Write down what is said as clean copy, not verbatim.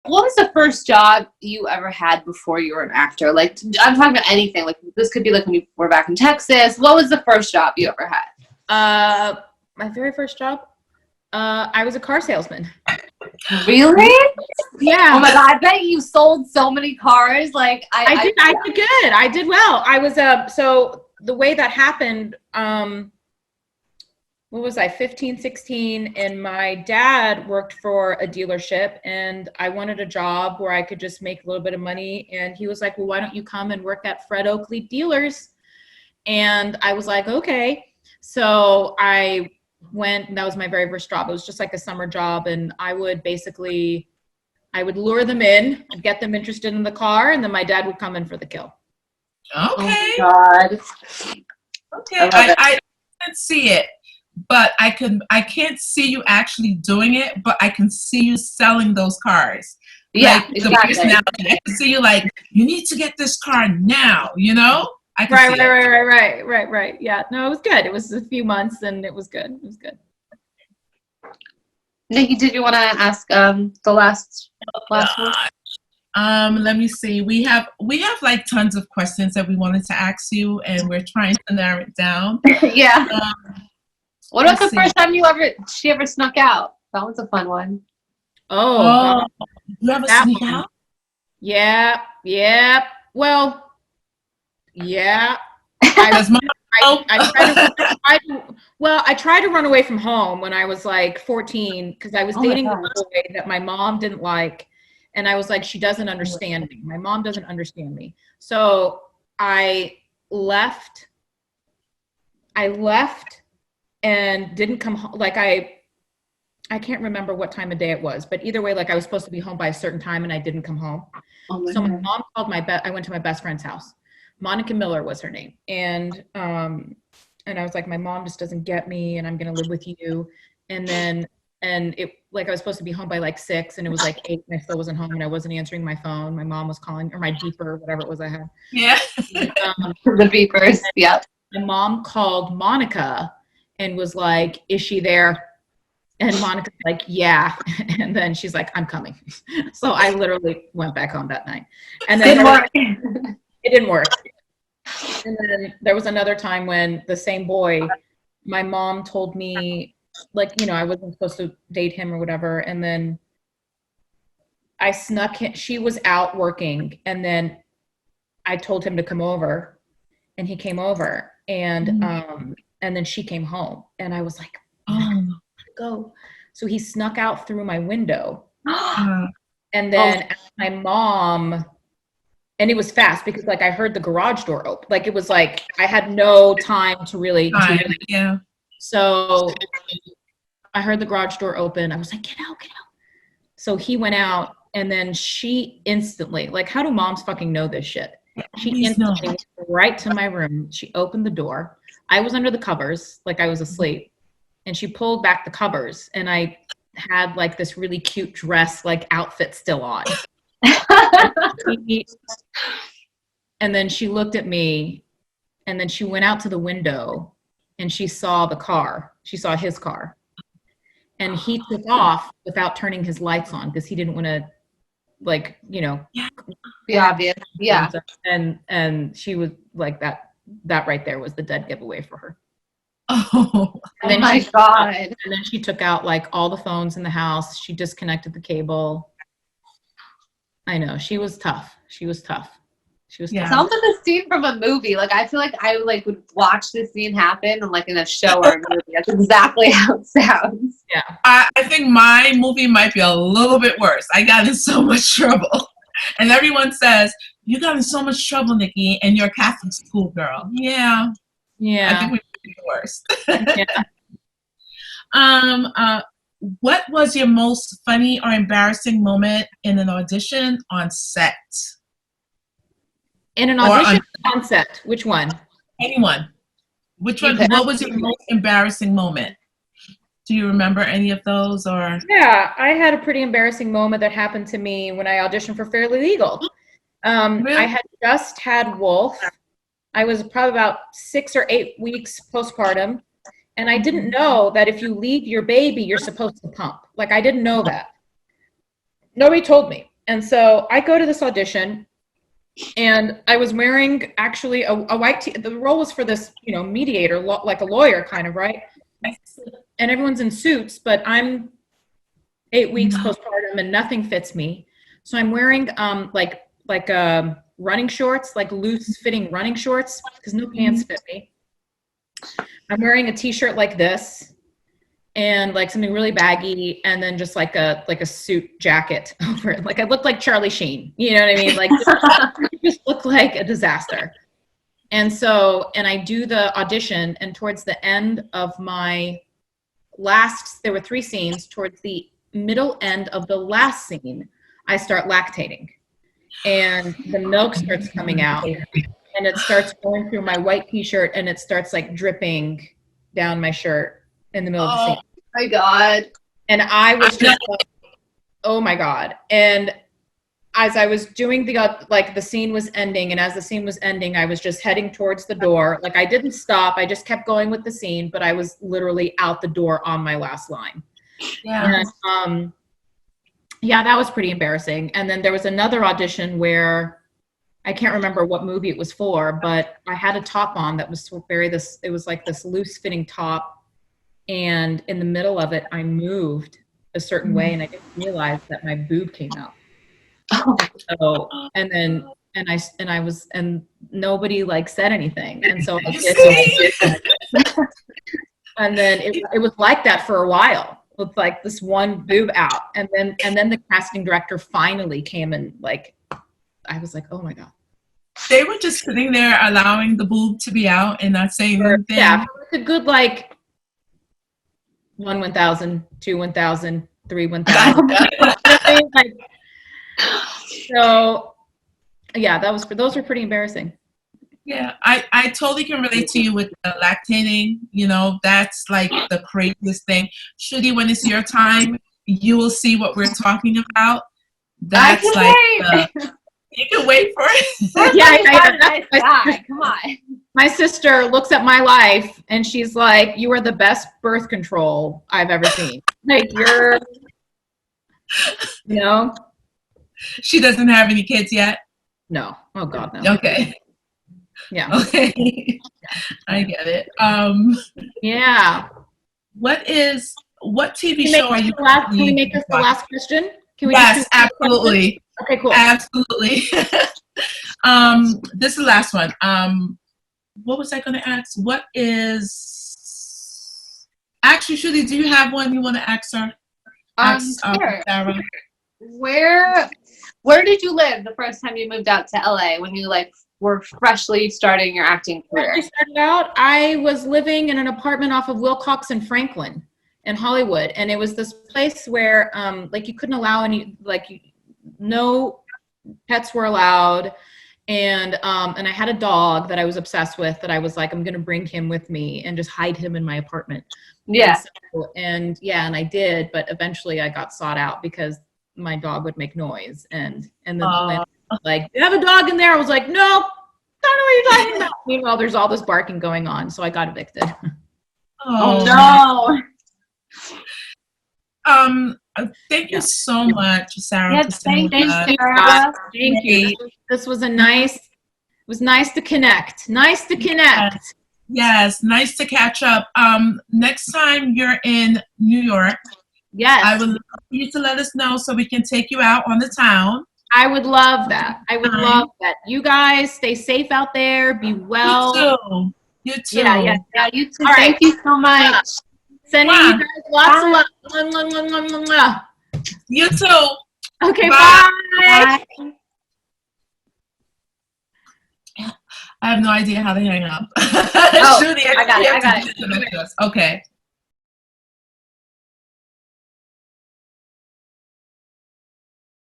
What was the first job you ever had before you were an actor? Like, I'm talking about anything. Like, this could be like when you were back in Texas. What was the first job you ever had? My very first job, I was a car salesman. Really? Yeah. Oh my God, I bet you sold so many cars. Like, I did good. I did well. I was, so the way that happened, what was I, 15, 16, and my dad worked for a dealership, and I wanted a job where I could just make a little bit of money. And he was like, well, why don't you come and work at Fred Oakley Dealers? And I was like, okay. So I went, and that was my very first job. It was just like a summer job. And I would lure them in, get them interested in the car, and then my dad would come in for the kill. Okay. Oh my God. Okay. I can't see it, but I can't see you actually doing it, but I can see you selling those cars. Yeah, like, exactly. I can see you like, you need to get this car now, you know? I can see it. Right. Yeah, no, it was good. It was a few months, and it was good. It was good. Nikki, did you want to ask the last one? Let me see. We have like tons of questions that we wanted to ask you, and we're trying to narrow it down. Yeah. What about the first time she ever snuck out? That was a fun one. Oh, you ever sneak out? Yeah. Well, yeah. I tried to run away from home when I was like 14 because I was dating a boy that my mom didn't like, and I was like, she doesn't understand me. My mom doesn't understand me. So I left and didn't come home. Like I can't remember what time of day it was, but either way, like I was supposed to be home by a certain time and I didn't come home. So my mom called I went to my best friend's house. Monica Miller was her name. And I was like, my mom just doesn't get me, and I'm going to live with you. And it, like, I was supposed to be home by like 6, and it was like 8, and I still wasn't home, and I wasn't answering my phone. My mom was calling, or my beeper, whatever it was I had. Yeah. And, the beepers. Yep. My mom called Monica and was like, is she there? And Monica's like, yeah. And then she's like, I'm coming. So I literally went back home that night. And then it didn't work. And then there was another time when the same boy, my mom told me, like, you know, I wasn't supposed to date him or whatever. And then I snuck him. She was out working. And then I told him to come over, and he came over, and then she came home, and I was like, oh, go. So he snuck out through my window. And then my mom, and it was fast because like I heard the garage door open. Like it was like I had no time to really yeah. So I heard the garage door open. I was like, get out. So he went out, and then she instantly, like, how do moms fucking know this shit? She instantly went right to my room. She opened the door. I was under the covers, like I was asleep, and she pulled back the covers, and I had like this really cute dress, like outfit still on. And then she looked at me, and then she went out to the window, and she saw the car. She saw his car, and he took off without turning his lights on because he didn't want to, like, you know, be obvious. Yeah. And she was like, that right there was the dead giveaway for her. Oh my God. And then she took out like all the phones in the house. She disconnected the cable. I know. She was tough. Sounds like a scene from a movie. Like I feel like I like would watch this scene happen like in a show or a movie. That's exactly how it sounds. Yeah. I think my movie might be a little bit worse. I got in so much trouble. And everyone says, you got in so much trouble, Nikki, and you're a Catholic school girl. Yeah. Yeah. I think we might be the worst. Yeah. What was your most funny or embarrassing moment in an audition on set? In an audition on set, which one? Anyone. Which one? What was your most embarrassing moment? Do you remember any of those? Or yeah, I had a pretty embarrassing moment that happened to me when I auditioned for Fairly Legal. Really? I had just had Wolf. I was probably about 6 or 8 weeks postpartum, and I didn't know that if you leave your baby, you're supposed to pump. Like I didn't know that. Nobody told me. And so I go to this audition, and I was wearing actually a white the role was for this, you know, mediator, like a lawyer kind of, right? And everyone's in suits, but I'm 8 weeks postpartum and nothing fits me. So I'm wearing like running shorts, like loose fitting running shorts, because no pants fit me. I'm wearing a t-shirt like this, and like something really baggy, and then just like a suit jacket over it. Like I look like Charlie Sheen, you know what I mean? Like just look like a disaster. And so, and I do the audition, and towards the end of my there were 3 scenes. Towards the middle end of the last scene, I start lactating, and the milk starts coming out, and it starts going through my white t-shirt, and it starts like dripping down my shirt in the middle of the scene. Oh my God. And I was just like, oh my God. And as I was doing the scene was ending, and as the scene was ending, I was just heading towards the door. Like I didn't stop. I just kept going with the scene, but I was literally out the door on my last line. Yeah. And, yeah, that was pretty embarrassing. And then there was another audition where I can't remember what movie it was for, but I had a top on that was it was like this loose fitting top. And in the middle of it, I moved a certain way, and I didn't realize that my boob came out. So, and nobody like said anything. And so I did. And then it was like that for a while, with like this one boob out. And then the casting director finally came, and like, I was like, oh my God. They were just sitting there allowing the boob to be out and not saying anything. Yeah, it's a good like 1 1,000, 2 1,000, 3 1,000. Like, so yeah, those were pretty embarrassing. Yeah, I totally can relate to you with the lactating. You know, that's like the craziest thing. Shruti, when it's your time, you will see what we're talking about. That's you can wait for it. Yeah, come on. My sister looks at my life, and she's like, "You are the best birth control I've ever seen." Like you're, you know. She doesn't have any kids yet? No. Oh God, no. Okay. Yeah. Okay. I get it. Yeah. What TV show are you? Can we make this the last question? Can we yes, absolutely. Okay, cool. Absolutely. This is the last one. What was I going to ask? Actually, Shruti, do you have one you want to ask her? Sure. Sarah? Where did you live the first time you moved out to LA, when you like were freshly starting your acting career? When I started out, I was living in an apartment off of Wilcox and Franklin in Hollywood, and it was this place where like you couldn't allow any, like no pets were allowed, and I had a dog that I was obsessed with, that I was like, I'm gonna bring him with me and just hide him in my apartment. Yeah. And I did, but eventually I got sought out because my dog would make noise, and then the landlord was like, you have a dog in there? I was like, no, don't know what you're talking about. Meanwhile, there's all this barking going on, so I got evicted. Oh no. Thank you so much, Sarah. Yes, thank you, Sarah. Thank you. This was it was nice to connect. Nice to connect. Yes, nice to catch up. Next time you're in New York, yes, I would love for you to let us know so we can take you out on the town. I would love that. I would love that. You guys stay safe out there. Be well. You too. Yeah, you too. All Thank you so much. Sending you guys lots of love. You too. Okay, bye. Bye. I have no idea how to hang up. Oh, I got it. Okay.